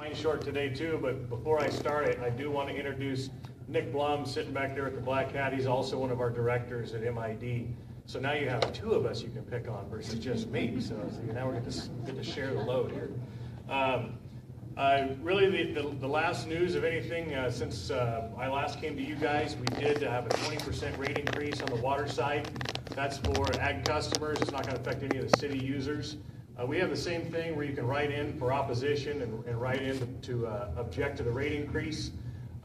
Mine short today too, but before I start, I do want to introduce Nick Blum sitting back there at the Black Hat. He's also one of our directors at MID. So now you have two of us you can pick on versus just me. So now we're going to get to share the load here. Really, the last news of anything since I last came to you guys, we did have a 20% rate increase on the water side. That's for ag customers. It's not going to affect any of the city users. We have the same thing where you can write in for opposition and write in to object to the rate increase.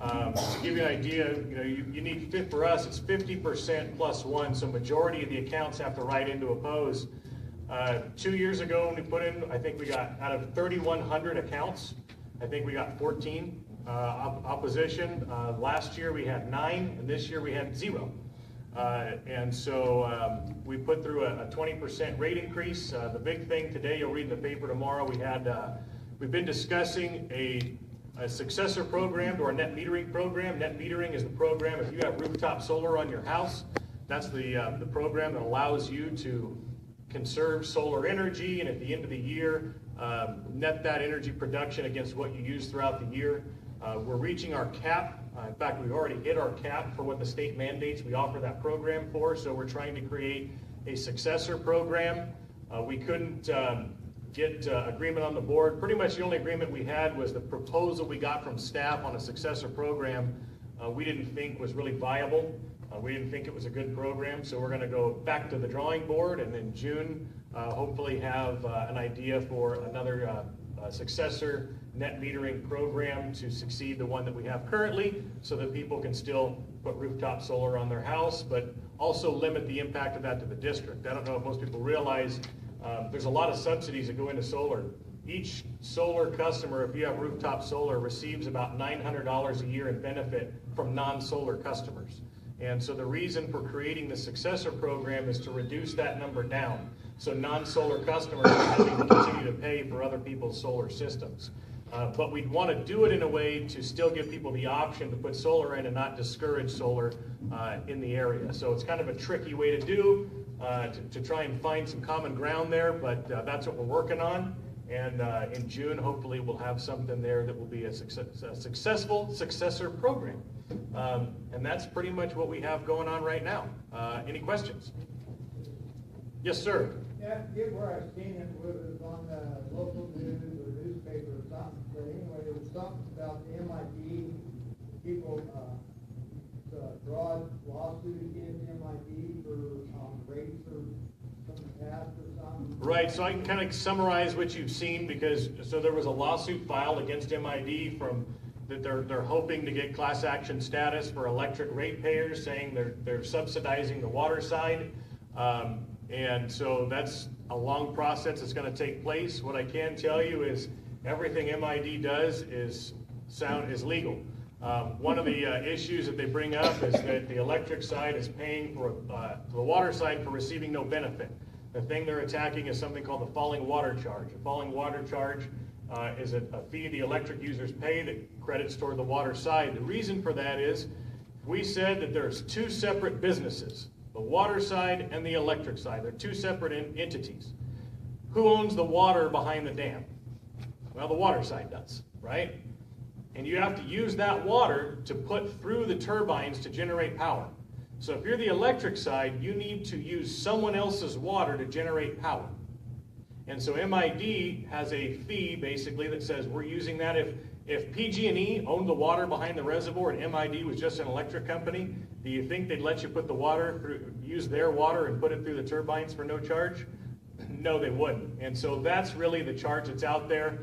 To give you an idea, you need, for us, it's 50% plus one, so majority of the accounts have to write in to oppose. 2 years ago when we put in, I think we got, out of 3,100 accounts, I think we got 14 opposition. Last year we had 9, and this year we had 0. And so we put through a 20% rate increase. The big thing today, you'll read in the paper tomorrow, we've been discussing a successor program to our net metering program. Net metering is the program, if you have rooftop solar on your house, that's the program that allows you to conserve solar energy, and at the end of the year, net that energy production against what you use throughout the year. We're reaching our cap. In fact, we've already hit our cap for what the state mandates we offer that program for, so we're trying to create a successor program. We couldn't get agreement on the board. Pretty much the only agreement we had was the proposal we got from staff on a successor program we didn't think was really viable. We didn't think it was a good program, so we're going to go back to the drawing board, and in June hopefully have an idea for another successor net metering program to succeed the one that we have currently, so that people can still put rooftop solar on their house, but also limit the impact of that to the district. I don't know if most people realize there's a lot of subsidies that go into solar. Each solar customer, if you have rooftop solar, receives about $900 a year in benefit from non-solar customers. And so the reason for creating the successor program is to reduce that number down, so non-solar customers are having to continue to pay for other people's solar systems. But we'd want to do it in a way to still give people the option to put solar in and not discourage solar in the area. So it's kind of a tricky way to do, to try and find some common ground there, but that's what we're working on. And in June, hopefully we'll have something there that will be a successful successor program. And that's pretty much what we have going on right now. Any questions? Yes, sir. Yeah, I forget where I've seen it, whether it was on the local news or newspaper or something, but anyway, there was something about the MID, people draw lawsuit against MID for rates or something passed or something. Right, so I can kind of summarize what you've seen, because so there was a lawsuit filed against MID from that they're hoping to get class action status for electric ratepayers, saying they're subsidizing the water side. And so that's a long process that's going to take place. What I can tell you is everything MID does is legal. One of the issues that they bring up is that the electric side is paying for the water side for receiving no benefit. The thing they're attacking is something called the falling water charge. A falling water charge is a fee the electric users pay that credits toward the water side. The reason for that is we said that there's two separate businesses, the water side and the electric side. They're two separate entities. Who owns the water behind the dam? Well, the water side does, right? And you have to use that water to put through the turbines to generate power. So if you're the electric side, you need to use someone else's water to generate power. And so MID has a fee basically that says we're using that. If PG&E owned the water behind the reservoir and MID was just an electric company, do you think they'd let you put the water through, use their water and put it through the turbines for no charge? No, they wouldn't. And so that's really the charge that's out there.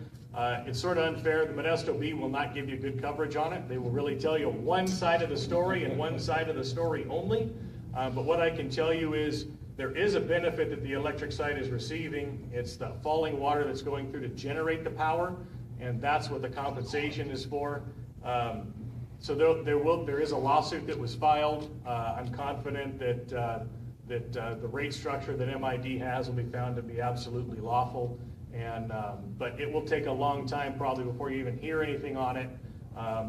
It's sort of unfair. The Modesto Bee will not give you good coverage on it. They will really tell you one side of the story and one side of the story only. But what I can tell you is there is a benefit that the electric side is receiving. It's the falling water that's going through to generate the power, and that's what the compensation is for. So there is a lawsuit that was filed. I'm confident that the rate structure that MID has will be found to be absolutely lawful. But it will take a long time probably before you even hear anything on it.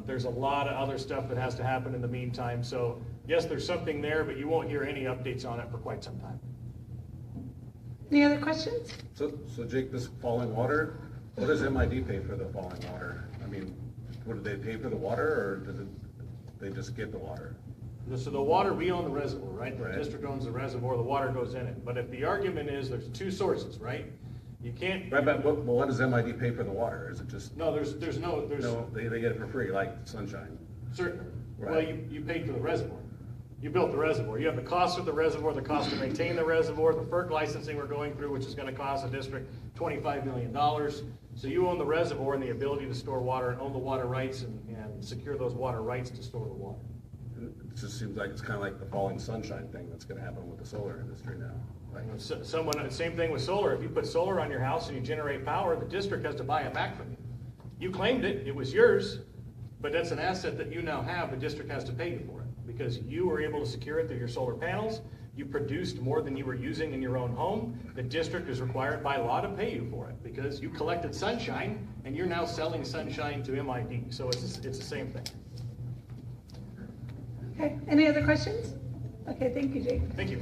There's a lot of other stuff that has to happen in the meantime. So yes, there's something there, but you won't hear any updates on it for quite some time. Any other questions? So Jake, this falling water, what does MID pay for the falling water? mean, what, do they pay for the water, or does it, they just get the water? So the water, we own the reservoir, right? The Right. district owns the reservoir, the water goes in it. But if the argument is there's two sources, right? You can't, Right, but what does MID pay for the water? Is it just, no, there's no, they get it for free, like sunshine? certainly. Well, Right. you paid for the reservoir. You built the reservoir. You have the cost of the reservoir, the cost to maintain the reservoir, the FERC licensing we're going through, which is gonna cost the district $25 million. So you own the reservoir and the ability to store water and own the water rights and secure those water rights to store the water. It just seems like it's kind of like the falling sunshine thing that's gonna happen with the solar industry now. Like, Same thing with solar. If you put solar on your house and you generate power, the district has to buy it back from you. You claimed it, it was yours, but that's an asset that you now have, the district has to pay you for it. Because you were able to secure it through your solar panels, you produced more than you were using in your own home, the district is required by law to pay you for it, because you collected sunshine, and you're now selling sunshine to MID, so it's the same thing. Okay, any other questions? Okay, thank you, Jake. Thank you.